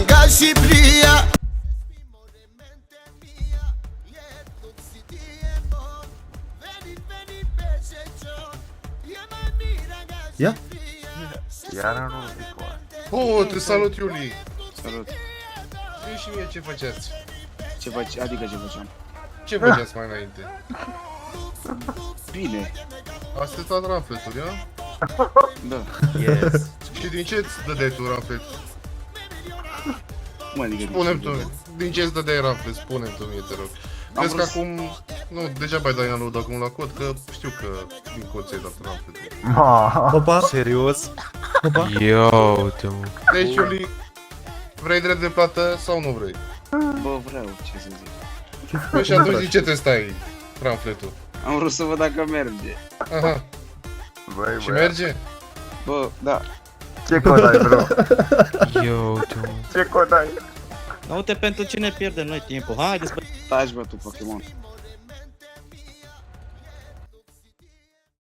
ca și pria. Ia? Iar nu zic o. Oh, te salut, Iuli! Salut. Zi și mie ce făceați? Ce faci? Adică ce făceam? Ce făceați mai înainte? Bine. Asta e tot rafletul, ia? Da. Yes. Și din ce îți dădeai tu raflet? Cum adică? Spune-mi tu, din ce îți dădeai raflet? Spune-mi tu mie, te rog. Vezi că acum, nu, degeaba ai dat Ianul de acum la cod, că știu că din cod ți-ai dat rafletul. Ma. Opa, Serios? opa. Yo, uite mă. Deci, Iuli, vrei drept de plată sau nu vrei? Bă, vreau, ce să zic. Păi și atunci din ce te stai rafletul? Am vrut să văd dacă merge. Aha, Băi, și băi. merge? Bă, da. Ce cod ai, bro? Yo, uite mă. Ce cod ai? Nu uite pentru cine pierdem noi timpul. Haideți, bă. Taci, bă, tu, Pokémon.